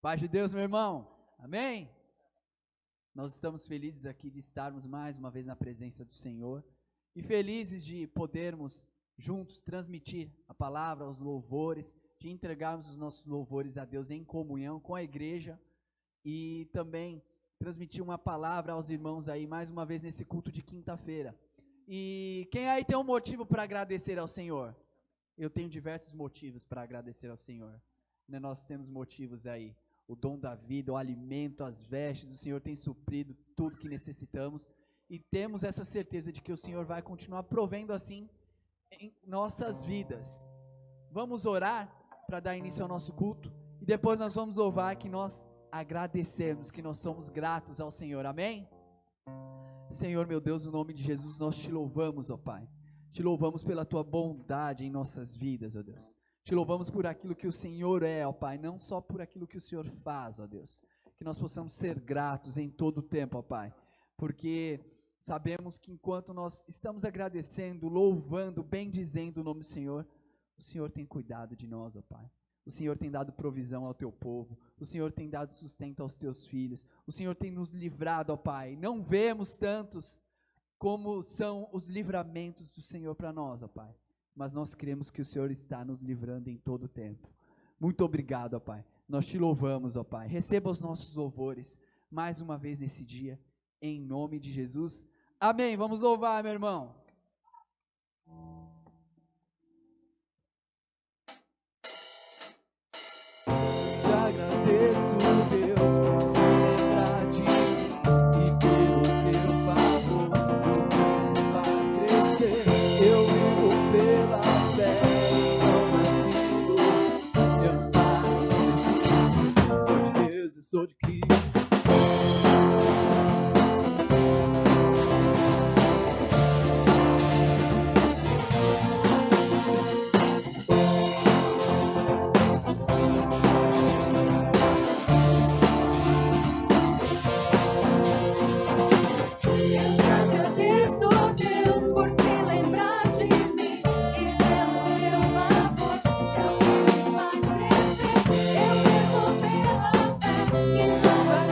Paz de Deus, meu irmão. Amém? Nós estamos felizes aqui de estarmos mais uma vez na presença do Senhor e felizes de podermos juntos transmitir a palavra, os louvores, de entregarmos os nossos louvores a Deus em comunhão com a igreja e também transmitir uma palavra aos irmãos aí mais uma vez nesse culto de quinta-feira. E quem aí tem um motivo para agradecer ao Senhor? Eu tenho diversos motivos para agradecer ao Senhor. Nós temos motivos aí. O dom da vida, o alimento, as vestes, o Senhor tem suprido tudo que necessitamos e temos essa certeza de que o Senhor vai continuar provendo assim em nossas vidas. Vamos orar para dar início ao nosso culto e depois nós vamos louvar que nós agradecemos, que nós somos gratos ao Senhor, amém? Senhor meu Deus, no nome de Jesus nós te louvamos, ó Pai, te louvamos pela tua bondade em nossas vidas, ó Deus. Te louvamos por aquilo que o Senhor é, ó Pai, não só por aquilo que o Senhor faz, ó Deus. Que nós possamos ser gratos em todo o tempo, ó Pai, porque sabemos que enquanto nós estamos agradecendo, louvando, bendizendo o nome do Senhor, o Senhor tem cuidado de nós, ó Pai. O Senhor tem dado provisão ao teu povo, o Senhor tem dado sustento aos teus filhos, o Senhor tem nos livrado, ó Pai. Não vemos tantos como são os livramentos do Senhor para nós, ó Pai. Mas nós cremos que o Senhor está nos livrando em todo o tempo. Muito obrigado, ó Pai. Nós te louvamos, ó Pai. Receba os nossos louvores mais uma vez nesse dia, em nome de Jesus. Amém. Vamos louvar, meu irmão. Te agradeço, Deus, por se lembrar de mim e pelo teu favor, teu me faz crescer. Eu vivo pela fé e não nascido. Eu paro, eu sou de Deus, eu sou de Cristo. Eu vivo pela fé e não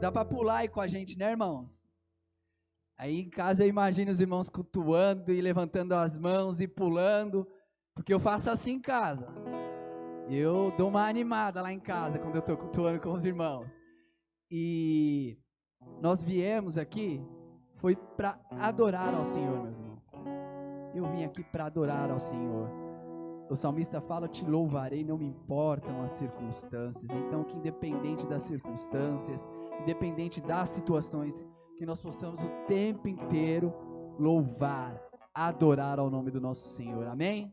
dá para pular aí com a gente, né, irmãos? Aí em casa eu imagino os irmãos cultuando e levantando as mãos e pulando, porque eu faço assim em casa. Eu dou uma animada lá em casa quando eu estou cultuando com os irmãos. E nós viemos aqui, foi para adorar ao Senhor, meus irmãos. Eu vim aqui para adorar ao Senhor. O salmista fala, te louvarei, não me importam as circunstâncias. Então que independente das circunstâncias, independente das situações, que nós possamos o tempo inteiro louvar, adorar ao nome do nosso Senhor. Amém?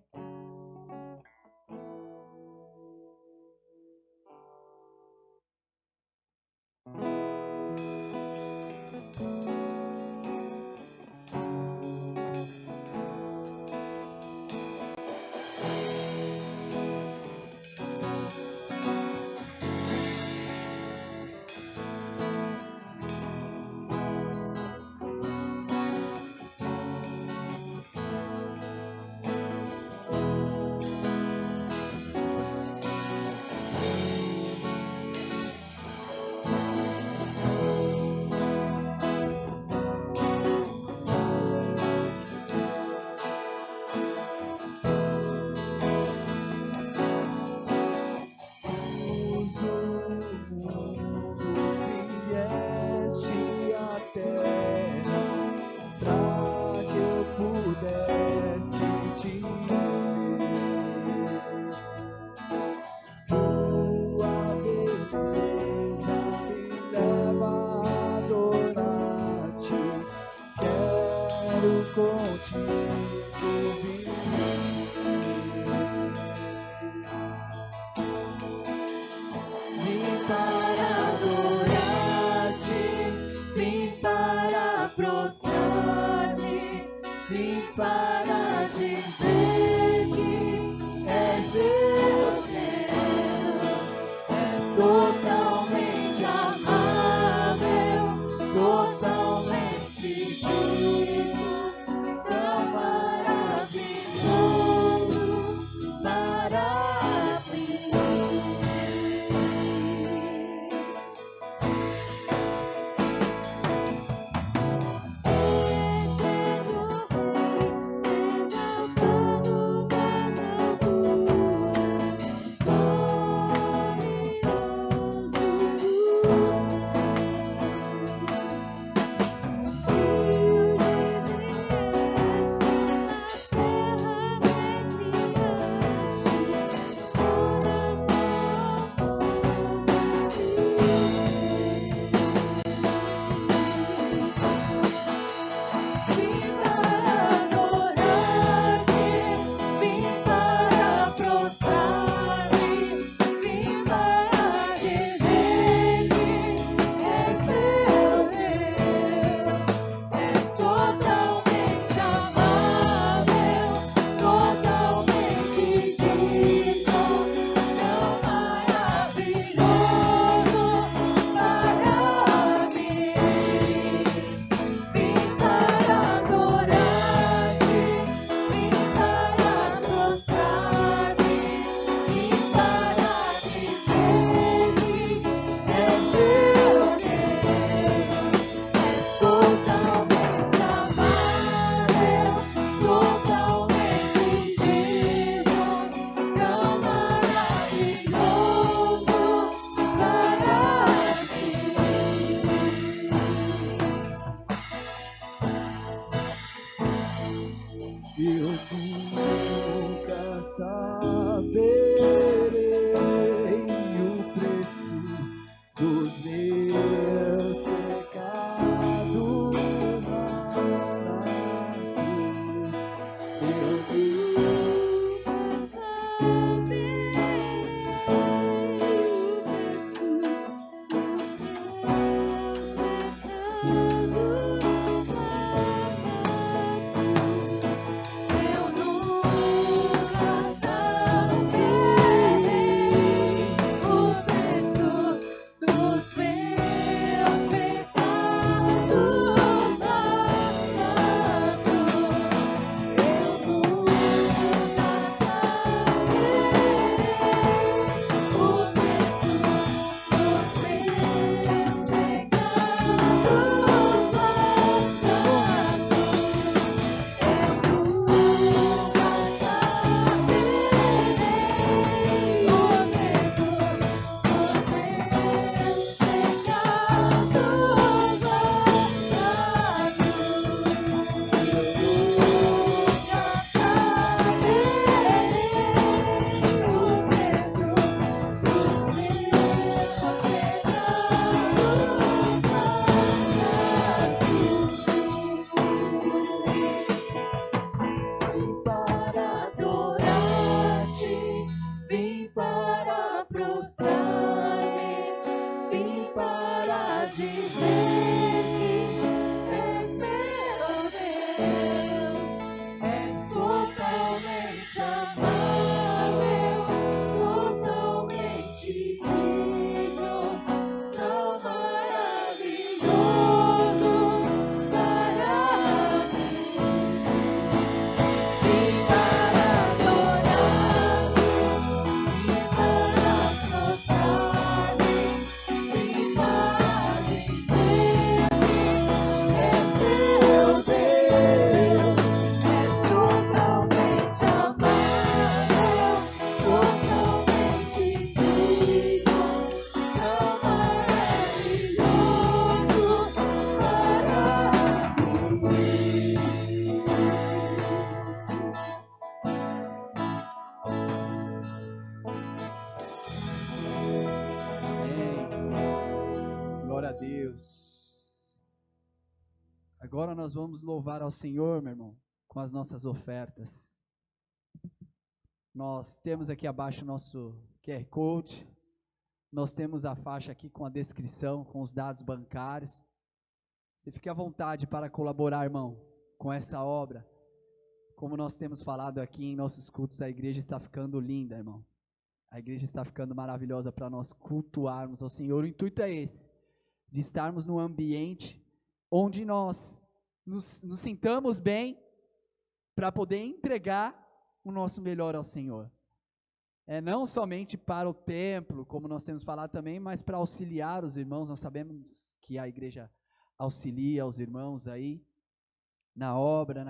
Agora nós vamos louvar ao Senhor, meu irmão, com as nossas ofertas. Nós temos aqui abaixo o nosso QR Code, nós temos a faixa aqui com a descrição, com os dados bancários. Você fique à vontade para colaborar, irmão, com essa obra. Como nós temos falado aqui em nossos cultos, a igreja está ficando linda, irmão. A igreja está ficando maravilhosa para nós cultuarmos ao Senhor. O intuito é esse, de estarmos num ambiente onde nós nos sintamos bem para poder entregar o nosso melhor ao Senhor. Não somente para o templo, como nós temos falado também, mas para auxiliar os irmãos. Nós sabemos que a igreja auxilia os irmãos aí na obra,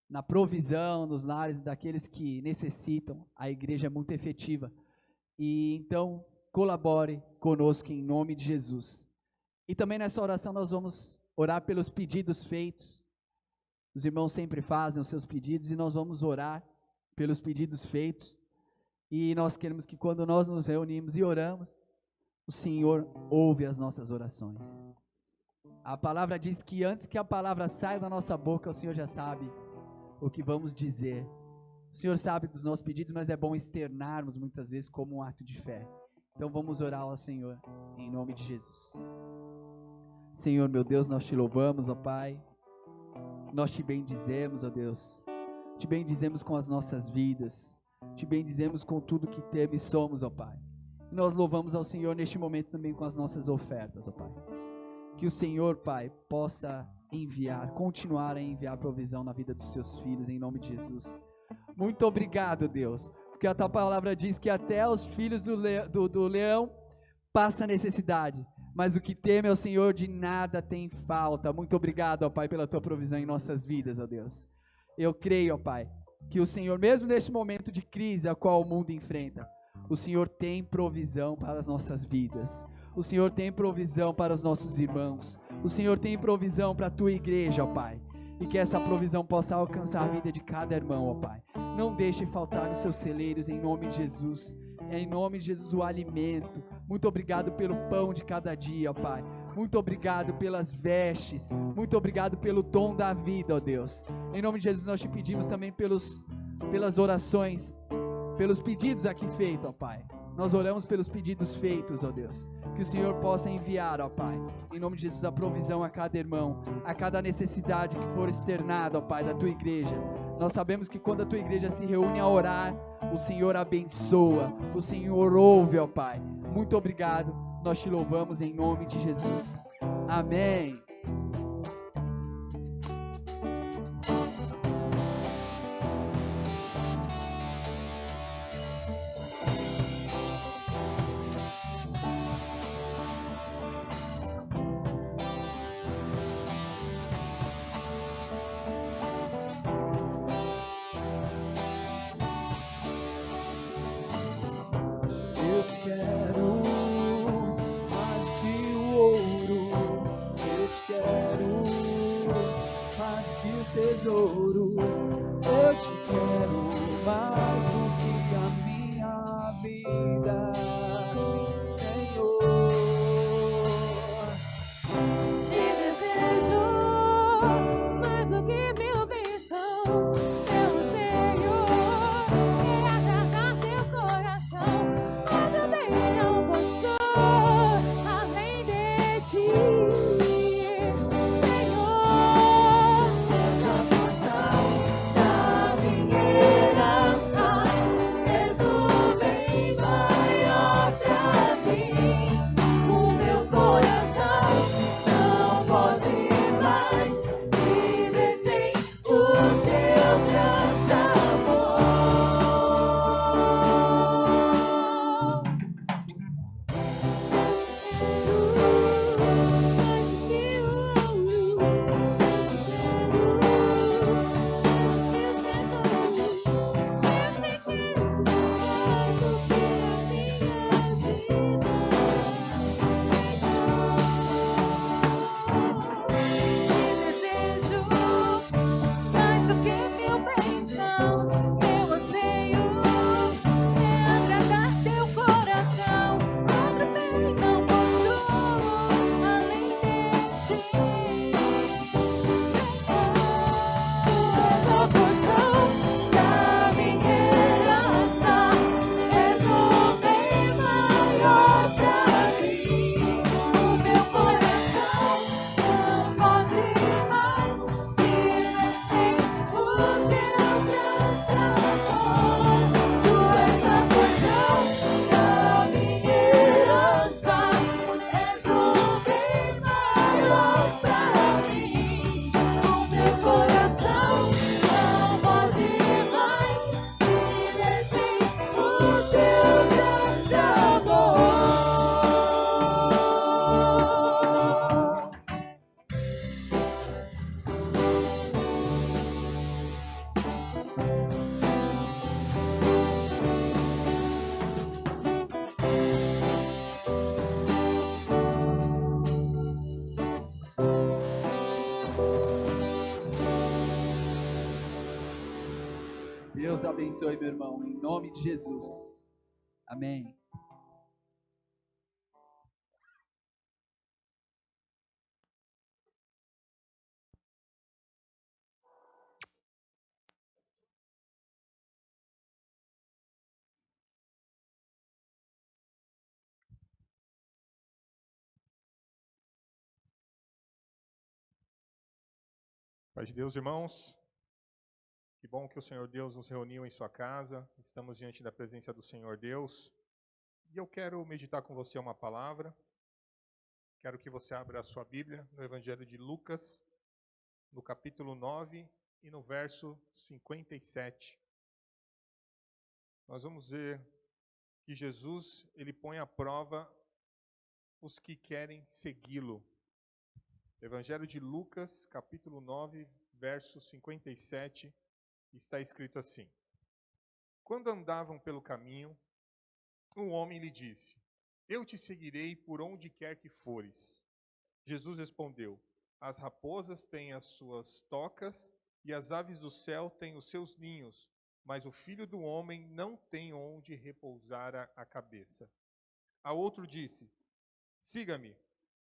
na provisão, nos lares daqueles que necessitam. A igreja é muito efetiva. E então, colabore conosco em nome de Jesus. E também nessa oração nós vamos orar pelos pedidos feitos. Os irmãos sempre fazem os seus pedidos e nós vamos orar pelos pedidos feitos. E nós queremos que quando nós nos reunimos e oramos, o Senhor ouve as nossas orações. A palavra diz que antes que a palavra saia da nossa boca, o Senhor já sabe o que vamos dizer. O Senhor sabe dos nossos pedidos, mas é bom externarmos muitas vezes como um ato de fé. Então vamos orar ao Senhor, em nome de Jesus. Senhor, meu Deus, nós te louvamos, ó Pai. Nós te bendizemos, ó Deus. Te bendizemos com as nossas vidas. Te bendizemos com tudo que temos e somos, ó Pai. E nós louvamos ao Senhor neste momento também com as nossas ofertas, ó Pai. Que o Senhor, Pai, possa continuar a enviar provisão na vida dos seus filhos, em nome de Jesus. Muito obrigado, Deus, porque a tua palavra diz que até os filhos do leão passam necessidade, mas o que teme ao Senhor de nada tem falta. Muito obrigado, ó Pai, pela tua provisão em nossas vidas, ó Deus. Eu creio, ó Pai, que o Senhor, mesmo neste momento de crise a qual o mundo enfrenta, o Senhor tem provisão para as nossas vidas. O Senhor tem provisão para os nossos irmãos. O Senhor tem provisão para a tua igreja, ó Pai. E que essa provisão possa alcançar a vida de cada irmão, ó Pai. Não deixe faltar nos seus celeiros, em nome de Jesus. Em nome de Jesus, o alimento. Muito obrigado pelo pão de cada dia, ó Pai. Muito obrigado pelas vestes. Muito obrigado pelo dom da vida, ó Deus. Em nome de Jesus, nós te pedimos também pelas orações, pelos pedidos aqui feitos, ó Pai. Nós oramos pelos pedidos feitos, ó Deus. Que o Senhor possa enviar, ó Pai, em nome de Jesus, a provisão a cada irmão, a cada necessidade que for externada, ó Pai, da tua igreja. Nós sabemos que quando a tua igreja se reúne a orar, o Senhor abençoa, o Senhor ouve, ó Pai. Muito obrigado, nós te louvamos em nome de Jesus. Amém. Eu te quero mais do que o ouro, eu te quero mais do que os tesouros, eu te quero mais do que a minha vida, Senhor. Te desejo mais do que mil bênçãos, meu Senhor, e agradar teu coração, mas também não posso além de ti, Senhor. És a porção da minha herança, és o bem maior. Deus abençoe, meu irmão, em nome de Jesus. Amém. Paz de Deus, irmãos. Que bom que o Senhor Deus nos reuniu em sua casa. Estamos diante da presença do Senhor Deus. E eu quero meditar com você uma palavra. Quero que você abra a sua Bíblia no Evangelho de Lucas, no capítulo 9 e no verso 57. Nós vamos ver que Jesus, ele põe à prova os que querem segui-lo. Evangelho de Lucas, capítulo 9, verso 57, está escrito assim: Quando andavam pelo caminho, um homem lhe disse: Eu te seguirei por onde quer que fores. Jesus respondeu: As raposas têm as suas tocas e as aves do céu têm os seus ninhos, mas o Filho do Homem não tem onde repousar a cabeça. A outro disse: Siga-me.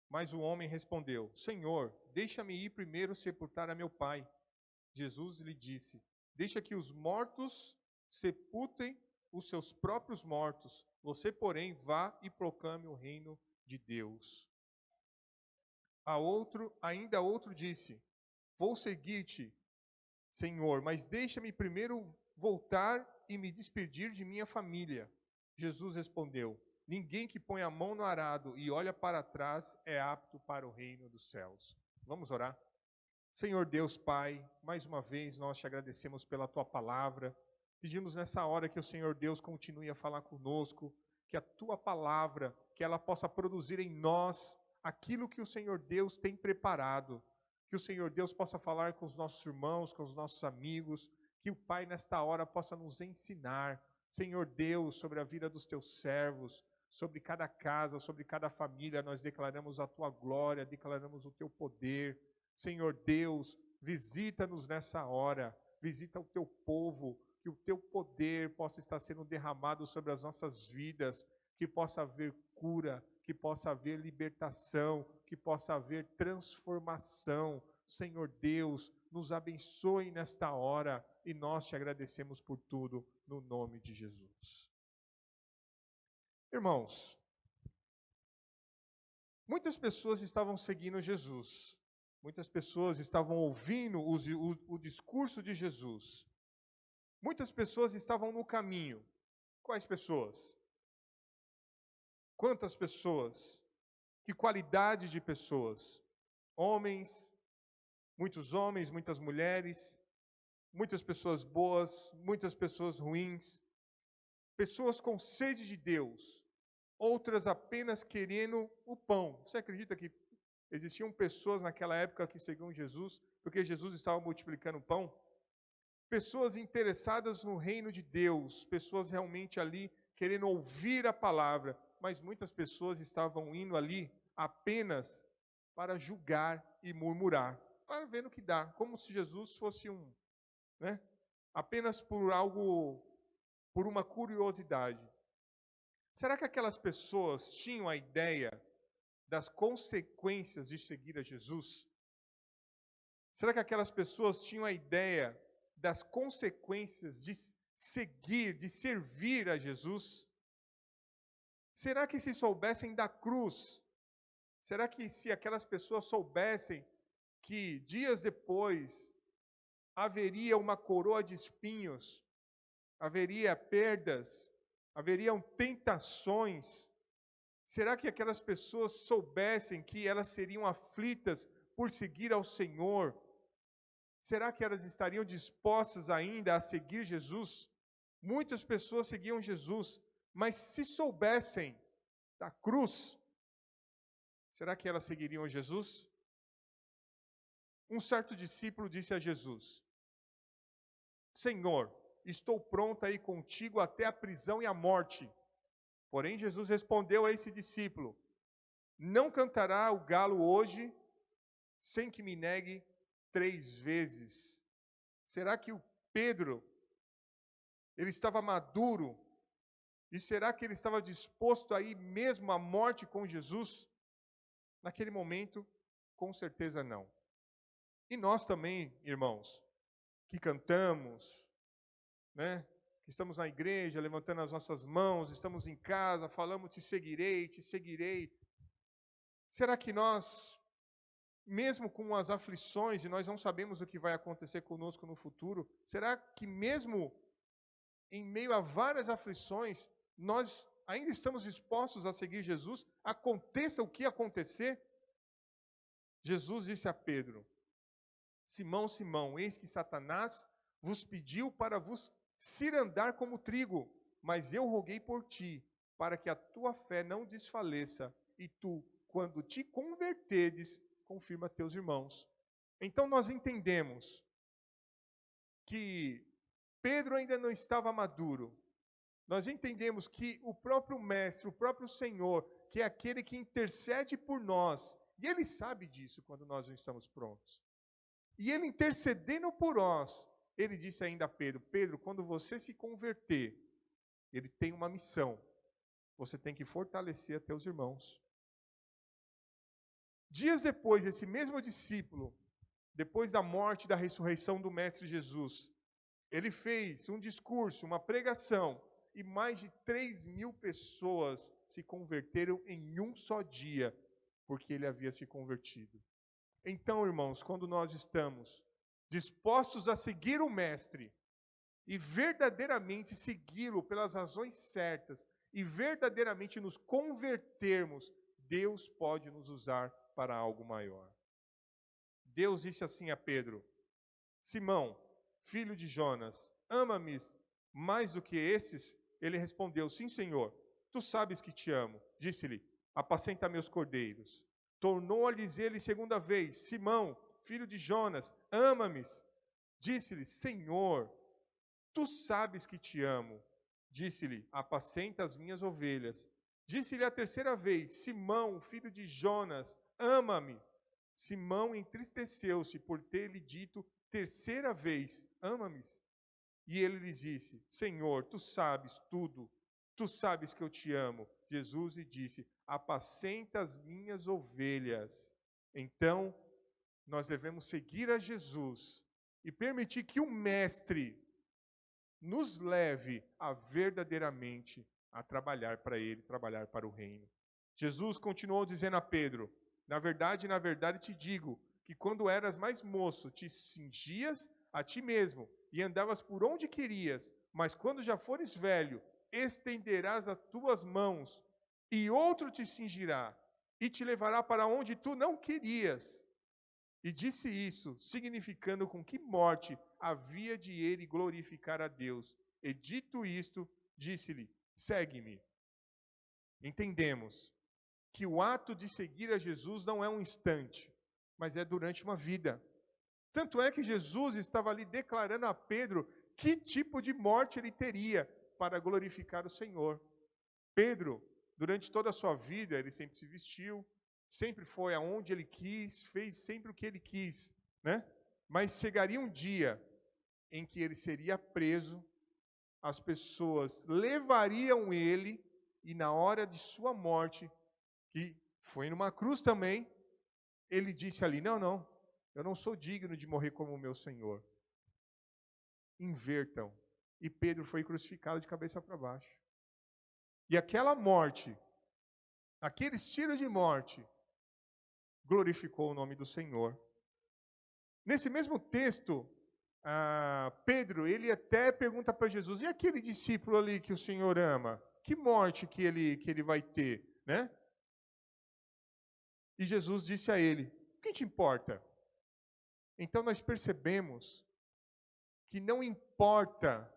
Mas o homem respondeu: Senhor, deixa-me ir primeiro sepultar a meu pai. Jesus lhe disse: Deixa que os mortos sepultem os seus próprios mortos. Você, porém, vá e proclame o reino de Deus. Ainda outro disse: Vou seguir-te, Senhor, mas deixa-me primeiro voltar e me despedir de minha família. Jesus respondeu: Ninguém que põe a mão no arado e olha para trás é apto para o reino dos céus. Vamos orar? Senhor Deus Pai, mais uma vez nós te agradecemos pela tua palavra. Pedimos nessa hora que o Senhor Deus continue a falar conosco, que a tua palavra, que ela possa produzir em nós aquilo que o Senhor Deus tem preparado. Que o Senhor Deus possa falar com os nossos irmãos, com os nossos amigos, que o Pai nesta hora possa nos ensinar, Senhor Deus, sobre a vida dos teus servos, sobre cada casa, sobre cada família. Nós declaramos a tua glória, declaramos o teu poder. Senhor Deus, visita-nos nessa hora, visita o teu povo, que o teu poder possa estar sendo derramado sobre as nossas vidas, que possa haver cura, que possa haver libertação, que possa haver transformação. Senhor Deus, nos abençoe nesta hora e nós te agradecemos por tudo, no nome de Jesus. Irmãos, muitas pessoas estavam seguindo Jesus. Muitas pessoas estavam ouvindo o discurso de Jesus. Muitas pessoas estavam no caminho. Quais pessoas? Quantas pessoas? Que qualidade de pessoas? Homens, muitas mulheres, muitas pessoas boas, muitas pessoas ruins, pessoas com sede de Deus, outras apenas querendo o pão. Você acredita que existiam pessoas naquela época que seguiam Jesus porque Jesus estava multiplicando pão? Pessoas interessadas no reino de Deus, pessoas realmente ali querendo ouvir a palavra, mas muitas pessoas estavam indo ali apenas para julgar e murmurar, para ver no que dá, como se Jesus fosse apenas por algo, por uma curiosidade. Será que aquelas pessoas tinham a ideia das consequências de seguir a Jesus? Será que aquelas pessoas tinham a ideia das consequências de seguir, de servir a Jesus? Será que se soubessem da cruz, será que se aquelas pessoas soubessem que dias depois haveria uma coroa de espinhos, haveria perdas, haveriam tentações, será que aquelas pessoas soubessem que elas seriam aflitas por seguir ao Senhor? Será que elas estariam dispostas ainda a seguir Jesus? Muitas pessoas seguiam Jesus, mas se soubessem da cruz, será que elas seguiriam Jesus? Um certo discípulo disse a Jesus: Senhor, estou pronto a ir contigo até a prisão e a morte. Porém, Jesus respondeu a esse discípulo: Não cantará o galo hoje sem que me negue 3 vezes. Será que o Pedro Ele estava maduro? E será que ele estava disposto a ir mesmo à morte com Jesus? Naquele momento, com certeza não. E nós também, irmãos, que cantamos, né? Que estamos na igreja, levantando as nossas mãos, estamos em casa, falamos te seguirei, te seguirei. Será que nós, mesmo com as aflições, e nós não sabemos o que vai acontecer conosco no futuro, será que mesmo em meio a várias aflições, nós ainda estamos dispostos a seguir Jesus, aconteça o que acontecer? Jesus disse a Pedro: Simão, Simão, eis que Satanás vos pediu para vos cirandar como trigo, mas eu roguei por ti, para que a tua fé não desfaleça, e tu, quando te converteres, confirma teus irmãos. Então nós entendemos que Pedro ainda não estava maduro. Nós entendemos que o próprio Mestre, o próprio Senhor, que é aquele que intercede por nós, e Ele sabe disso quando nós não estamos prontos. E Ele intercedendo por nós, Ele disse ainda a Pedro: Pedro, quando você se converter, Ele tem uma missão. Você tem que fortalecer a teus irmãos. Dias depois, esse mesmo discípulo, depois da morte e da ressurreição do Mestre Jesus, ele fez um discurso, uma pregação, e mais de 3.000 pessoas se converteram em um só dia, porque ele havia se convertido. Então, irmãos, quando nós estamos dispostos a seguir o Mestre, e verdadeiramente segui-lo pelas razões certas, e verdadeiramente nos convertermos, Deus pode nos usar para algo maior. Deus disse assim a Pedro: Simão, filho de Jonas, ama-me mais do que esses? Ele respondeu: sim, Senhor, tu sabes que te amo. Disse-lhe: apacenta meus cordeiros. Tornou-lhes ele segunda vez: Simão, filho de Jonas, ama-me? Disse-lhe: Senhor, tu sabes que te amo. Disse-lhe: apacenta as minhas ovelhas. Disse-lhe a terceira vez: Simão, filho de Jonas, ama-me? Simão entristeceu-se por ter lhe dito terceira vez: ama-me? E ele lhes disse: Senhor, tu sabes tudo, tu sabes que eu te amo. Jesus lhe disse: apacenta as minhas ovelhas. Então, nós devemos seguir a Jesus e permitir que o Mestre nos leve a verdadeiramente a trabalhar para Ele, trabalhar para o reino. Jesus continuou dizendo a Pedro: na verdade te digo, que quando eras mais moço, te cingias a ti mesmo e andavas por onde querias, mas quando já fores velho, estenderás as tuas mãos e outro te cingirá e te levará para onde tu não querias. E disse isso, significando com que morte havia de ele glorificar a Deus. E dito isto, disse-lhe: segue-me. Entendemos que o ato de seguir a Jesus não é um instante, mas é durante uma vida. Tanto é que Jesus estava ali declarando a Pedro que tipo de morte ele teria para glorificar o Senhor. Pedro, durante toda a sua vida, ele sempre se vestiu, sempre foi aonde ele quis, fez sempre o que ele quis, né? Mas chegaria um dia em que ele seria preso, as pessoas levariam ele, e na hora de sua morte, que foi numa cruz também, ele disse ali: não, eu não sou digno de morrer como o meu Senhor. Invertam. E Pedro foi crucificado de cabeça para baixo. E aquela morte, aqueles tiros de morte, glorificou o nome do Senhor. Nesse mesmo texto, Pedro, ele até pergunta para Jesus: e aquele discípulo ali que o Senhor ama? Que morte que ele vai ter, né? E Jesus disse a ele: o que te importa? Então nós percebemos que não importa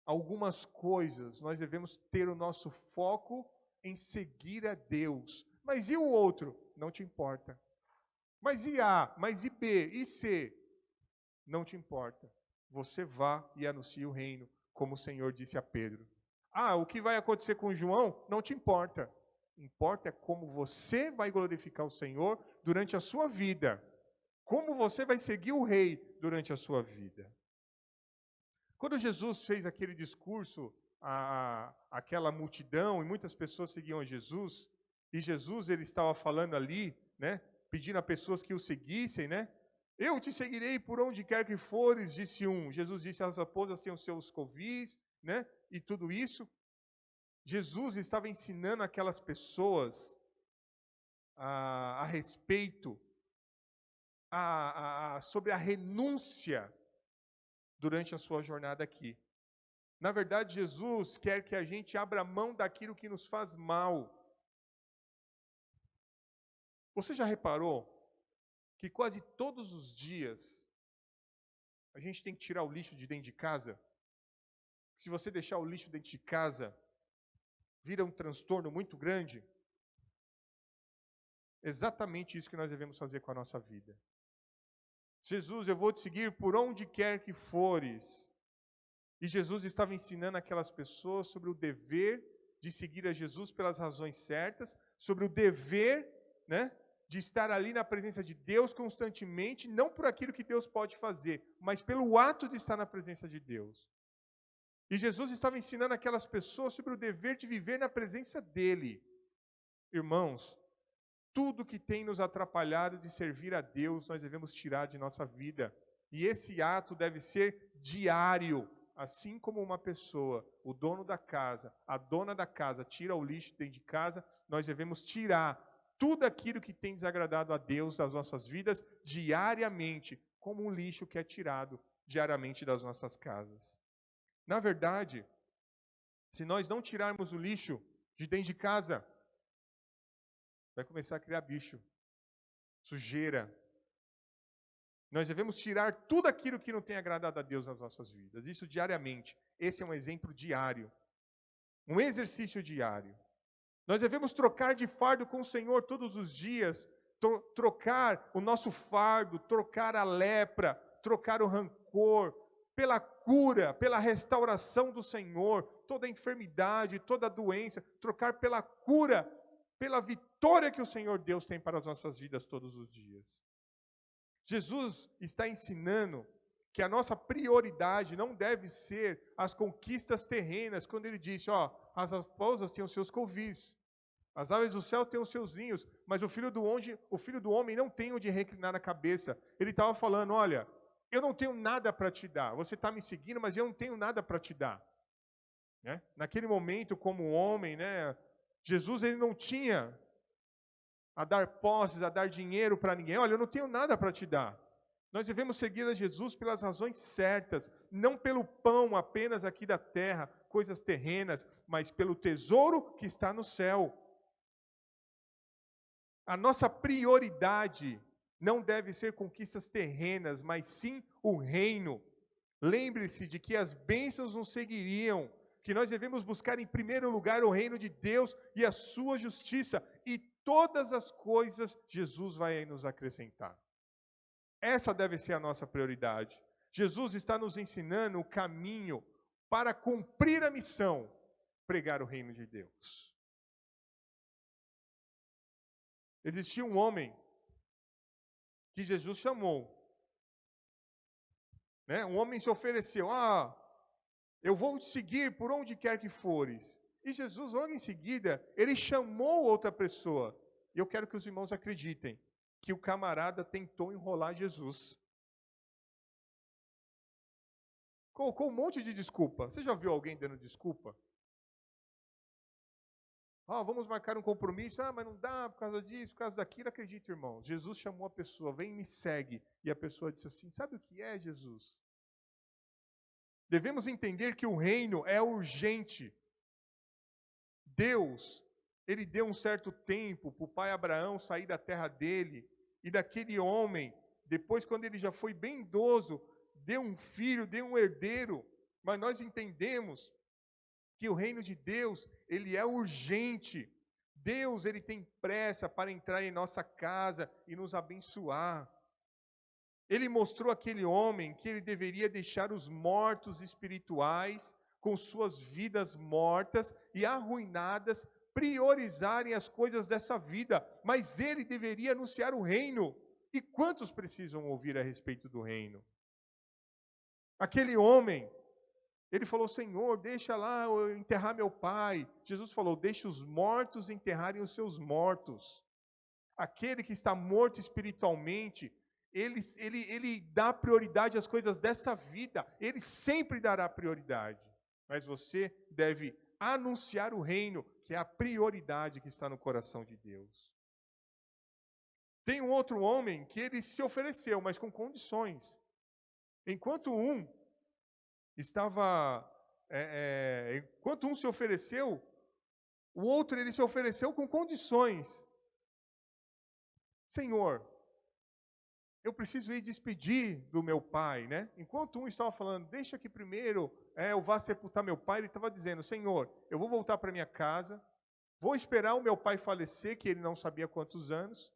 algumas coisas, nós devemos ter o nosso foco em seguir a Deus. Mas e o outro? Não te importa. Mas e A? Mas e B? E C? Não te importa. Você vá e anuncie o reino, como o Senhor disse a Pedro. O que vai acontecer com João? Não te importa. Importa é como você vai glorificar o Senhor durante a sua vida. Como você vai seguir o Rei durante a sua vida. Quando Jesus fez aquele discurso àquela multidão, e muitas pessoas seguiam a Jesus, e Jesus ele estava falando ali, né, pedindo a pessoas que o seguissem, né? Eu te seguirei por onde quer que fores, disse um. Jesus disse, as raposas têm os seus covis, né? E tudo isso. Jesus estava ensinando aquelas pessoas a respeito, sobre a renúncia durante a sua jornada aqui. Na verdade, Jesus quer que a gente abra mão daquilo que nos faz mal. Você já reparou que quase todos os dias a gente tem que tirar o lixo de dentro de casa? Se você deixar o lixo dentro de casa, vira um transtorno muito grande. Exatamente isso que nós devemos fazer com a nossa vida. Jesus, eu vou te seguir por onde quer que fores. E Jesus estava ensinando aquelas pessoas sobre o dever de seguir a Jesus pelas razões certas, sobre o dever, né, de estar ali na presença de Deus constantemente, não por aquilo que Deus pode fazer, mas pelo ato de estar na presença de Deus. E Jesus estava ensinando aquelas pessoas sobre o dever de viver na presença dEle. Irmãos, tudo que tem nos atrapalhado de servir a Deus, nós devemos tirar de nossa vida. E esse ato deve ser diário. Assim como uma pessoa, o dono da casa, a dona da casa, tira o lixo dentro de casa, nós devemos tirar tudo aquilo que tem desagradado a Deus das nossas vidas diariamente, como um lixo que é tirado diariamente das nossas casas. Na verdade, se nós não tirarmos o lixo de dentro de casa, vai começar a criar bicho, sujeira. Nós devemos tirar tudo aquilo que não tem agradado a Deus nas nossas vidas. Isso diariamente. Esse é um exemplo diário. Um exercício diário. Nós devemos trocar de fardo com o Senhor todos os dias. Trocar o nosso fardo, trocar a lepra, trocar o rancor, pela cura, pela restauração do Senhor, toda enfermidade, toda doença, trocar pela cura, pela vitória que o Senhor Deus tem para as nossas vidas todos os dias. Jesus está ensinando que a nossa prioridade não deve ser as conquistas terrenas, quando ele disse, as raposas têm os seus covis, as aves do céu têm os seus ninhos, mas o filho do homem não tem onde reclinar a cabeça. Ele estava falando, olha, eu não tenho nada para te dar, você está me seguindo, mas eu não tenho nada para te dar. Né? Naquele momento, como homem, né, Jesus ele não tinha a dar posses, a dar dinheiro para ninguém. Olha, eu não tenho nada para te dar. Nós devemos seguir a Jesus pelas razões certas, não pelo pão apenas aqui da terra, coisas terrenas, mas pelo tesouro que está no céu. A nossa prioridade não deve ser conquistas terrenas, mas sim o reino. Lembre-se de que as bênçãos nos seguiriam, que nós devemos buscar em primeiro lugar o reino de Deus e a sua justiça, e todas as coisas Jesus vai nos acrescentar. Essa deve ser a nossa prioridade. Jesus está nos ensinando o caminho para cumprir a missão, pregar o reino de Deus. Existia um homem que Jesus chamou. Né? Um homem se ofereceu, eu vou te seguir por onde quer que fores. E Jesus, logo em seguida, ele chamou outra pessoa. E eu quero que os irmãos acreditem que o camarada tentou enrolar Jesus. Colocou um monte de desculpa. Você já viu alguém dando desculpa? Vamos marcar um compromisso. Mas não dá por causa disso, por causa daquilo. Acredita, irmão. Jesus chamou a pessoa, vem e me segue. E a pessoa disse assim, sabe o que é, Jesus? Devemos entender que o reino é urgente. Deus, ele deu um certo tempo para o pai Abraão sair da terra dele, e daquele homem, depois quando ele já foi bem idoso, deu um filho, deu um herdeiro, mas nós entendemos que o reino de Deus, ele é urgente. Deus, ele tem pressa para entrar em nossa casa e nos abençoar. Ele mostrou àquele homem que ele deveria deixar os mortos espirituais, com suas vidas mortas e arruinadas, priorizarem as coisas dessa vida, mas ele deveria anunciar o reino. E quantos precisam ouvir a respeito do reino? Aquele homem, Ele falou, Senhor, deixa lá eu enterrar meu pai. Jesus falou, deixa os mortos enterrarem os seus mortos. Aquele que está morto espiritualmente, ele dá prioridade às coisas dessa vida. Ele sempre dará prioridade. Mas você deve anunciar o reino, que é a prioridade que está no coração de Deus. Tem um outro homem que ele se ofereceu, mas com condições. Enquanto um se ofereceu, o outro ele se ofereceu com condições. Senhor, eu preciso ir despedir do meu pai, né? Enquanto um estava falando, deixa que primeiro eu vá sepultar meu pai, ele estava dizendo, Senhor, eu vou voltar para minha casa, vou esperar o meu pai falecer, que ele não sabia quantos anos,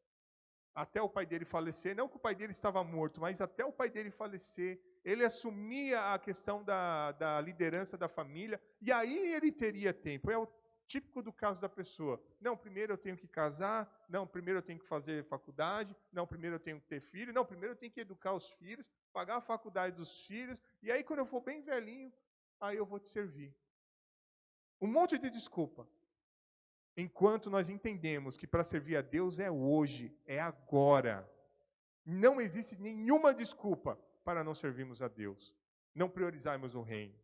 até o pai dele falecer, não que o pai dele estava morto, mas até o pai dele falecer, ele assumia a questão da liderança da família, e aí ele teria tempo. É o típico do caso da pessoa. Não, primeiro eu tenho que casar, não, primeiro eu tenho que fazer faculdade, não, primeiro eu tenho que ter filho, não, primeiro eu tenho que educar os filhos, pagar a faculdade dos filhos, e aí quando eu for bem velhinho, aí eu vou te servir. Um monte de desculpa. Enquanto nós entendemos que para servir a Deus é hoje, é agora. Não existe nenhuma desculpa para não servirmos a Deus. Não priorizarmos o reino.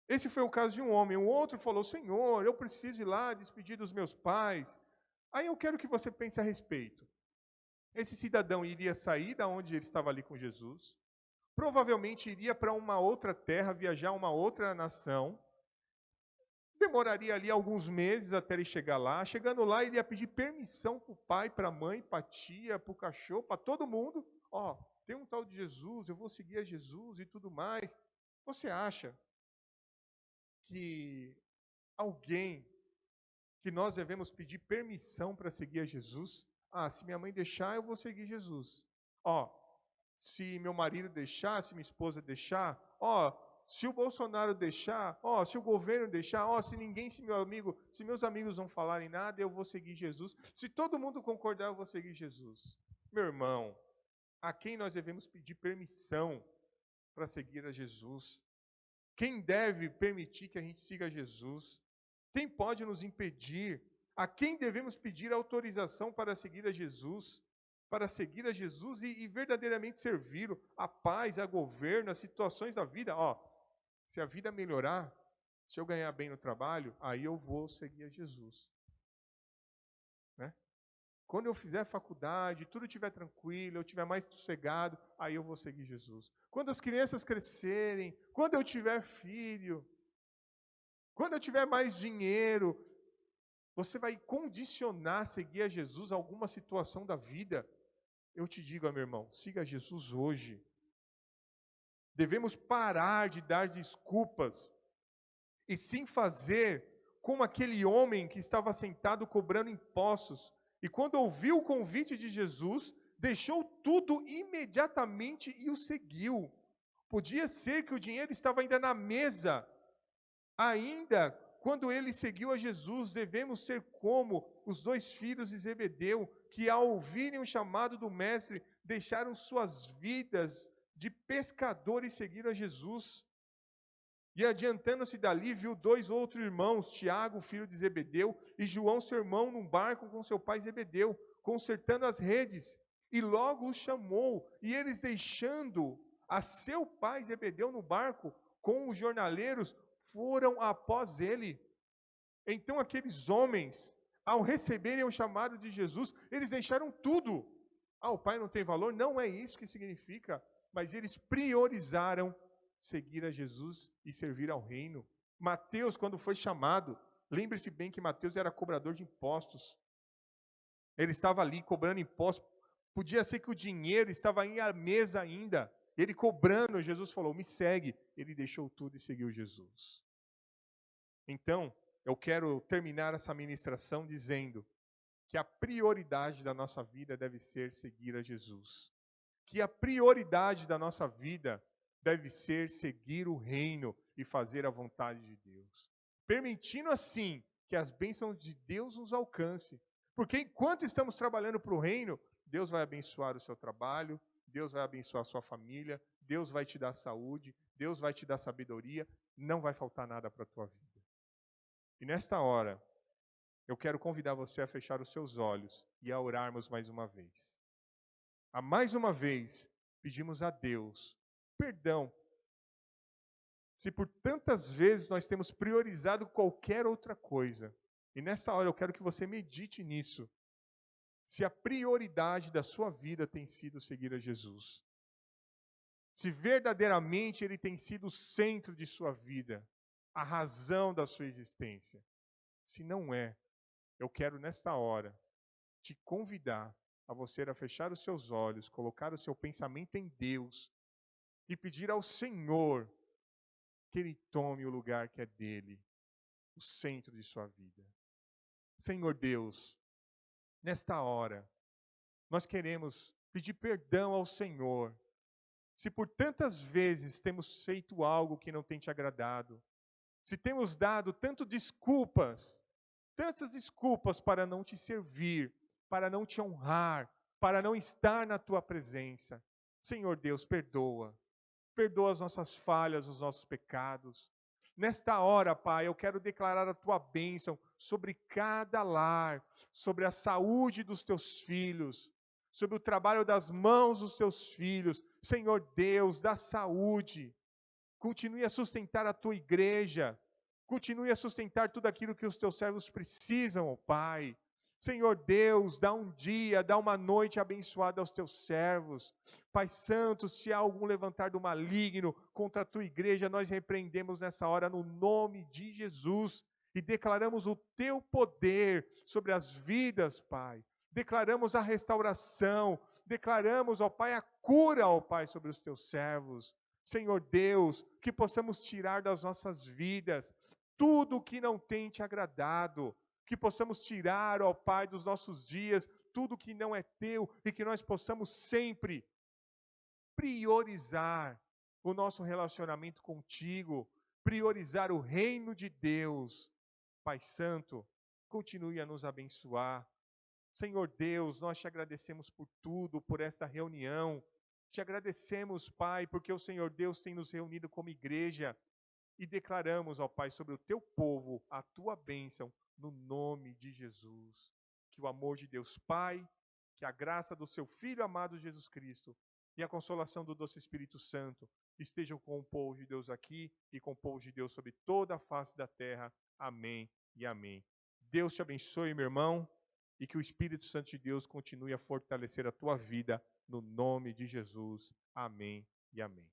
Esse foi o caso de um homem. Um outro falou, Senhor, eu preciso ir lá despedir dos meus pais. Aí eu quero que você pense a respeito. Esse cidadão iria sair da onde ele estava ali com Jesus. Provavelmente iria para uma outra terra, viajar a uma outra nação. Demoraria ali alguns meses até ele chegar lá. Chegando lá, ele ia pedir permissão para o pai, para a mãe, para a tia, para o cachorro, para todo mundo. Ó, tem um tal de Jesus, eu vou seguir a Jesus e tudo mais. Você acha que alguém que nós devemos pedir permissão para seguir a Jesus? Ah, se minha mãe deixar, eu vou seguir Jesus. Ó, se meu marido deixar, se minha esposa deixar, ó, se o Bolsonaro deixar, ó, se o governo deixar, ó, se meus amigos não falarem nada, eu vou seguir Jesus. Se todo mundo concordar, eu vou seguir Jesus. Meu irmão, a quem nós devemos pedir permissão para seguir a Jesus? Quem deve permitir que a gente siga Jesus? Quem pode nos impedir? A quem devemos pedir autorização para seguir a Jesus? Para seguir a Jesus e verdadeiramente servi-lo, a paz, a governo, as situações da vida. Ó, se a vida melhorar, se eu ganhar bem no trabalho, aí eu vou seguir a Jesus. Né? Quando eu fizer faculdade, tudo estiver tranquilo, eu estiver mais sossegado, aí eu vou seguir Jesus. Quando as crianças crescerem, quando eu tiver filho, quando eu tiver mais dinheiro, você vai condicionar seguir a Jesus a alguma situação da vida. Eu te digo, meu irmão, siga Jesus hoje. Devemos parar de dar desculpas e sim fazer como aquele homem que estava sentado cobrando impostos. E quando ouviu o convite de Jesus, deixou tudo imediatamente e o seguiu. Podia ser que o dinheiro estava ainda na mesa. Ainda quando ele seguiu a Jesus, devemos ser como os 2 filhos de Zebedeu, que ao ouvirem o chamado do mestre, deixaram suas vidas de pescadores e seguiram a Jesus. E adiantando-se dali, viu 2 outros irmãos, Tiago, filho de Zebedeu, e João, seu irmão, num barco com seu pai Zebedeu, consertando as redes. E logo os chamou, e eles deixando a seu pai Zebedeu no barco, com os jornaleiros, foram após ele. Então aqueles homens, ao receberem o chamado de Jesus, eles deixaram tudo. Ah, o pai não tem valor? Não é isso que significa. Mas eles priorizaram seguir a Jesus e servir ao reino. Mateus, quando foi chamado, lembre-se bem que Mateus era cobrador de impostos. Ele estava ali cobrando impostos. Podia ser que o dinheiro estava aí à mesa ainda. Ele cobrando, Jesus falou, me segue. Ele deixou tudo e seguiu Jesus. Então, eu quero terminar essa ministração dizendo que a prioridade da nossa vida deve ser seguir a Jesus. Que a prioridade da nossa vida deve ser seguir o reino e fazer a vontade de Deus. Permitindo assim que as bênçãos de Deus nos alcancem. Porque enquanto estamos trabalhando para o reino, Deus vai abençoar o seu trabalho, Deus vai abençoar a sua família, Deus vai te dar saúde, Deus vai te dar sabedoria, não vai faltar nada para a tua vida. E nesta hora, eu quero convidar você a fechar os seus olhos e a orarmos mais uma vez. A mais uma vez, pedimos a Deus perdão. Se por tantas vezes nós temos priorizado qualquer outra coisa, e nessa hora eu quero que você medite nisso. Se a prioridade da sua vida tem sido seguir a Jesus. Se verdadeiramente Ele tem sido o centro de sua vida, a razão da sua existência. Se não é, eu quero nesta hora te convidar a você a fechar os seus olhos, colocar o seu pensamento em Deus e pedir ao Senhor que Ele tome o lugar que é dele, o centro de sua vida. Senhor Deus, nesta hora, nós queremos pedir perdão ao Senhor, se por tantas vezes temos feito algo que não tem te agradado, se temos dado tantas desculpas para não te servir, para não te honrar, para não estar na tua presença. Senhor Deus, perdoa as nossas falhas, os nossos pecados. Nesta hora, Pai, eu quero declarar a tua bênção sobre cada lar, sobre a saúde dos teus filhos, sobre o trabalho das mãos dos teus filhos. Senhor Deus, dá saúde. Continue a sustentar a tua igreja. Continue a sustentar tudo aquilo que os teus servos precisam, ó Pai. Senhor Deus, dá um dia, dá uma noite abençoada aos teus servos. Pai Santo, se há algum levantar do maligno contra a tua igreja, nós repreendemos nessa hora no nome de Jesus e declaramos o teu poder sobre as vidas, Pai. Declaramos a restauração, declaramos, ó Pai, a cura, ó Pai, sobre os teus servos. Senhor Deus, que possamos tirar das nossas vidas tudo o que não tem te agradado, que possamos tirar, ó Pai, dos nossos dias tudo que não é teu e que nós possamos sempre priorizar o nosso relacionamento contigo, priorizar o reino de Deus. Pai Santo, continue a nos abençoar. Senhor Deus, nós te agradecemos por tudo, por esta reunião. Te agradecemos, Pai, porque o Senhor Deus tem nos reunido como igreja e declaramos, ó Pai, sobre o teu povo a tua bênção no nome de Jesus. Que o amor de Deus Pai, que a graça do seu Filho amado Jesus Cristo e a consolação do doce Espírito Santo estejam com o povo de Deus aqui e com o povo de Deus sobre toda a face da terra. Amém e amém. Deus te abençoe, meu irmão, e que o Espírito Santo de Deus continue a fortalecer a tua vida no nome de Jesus. Amém e amém.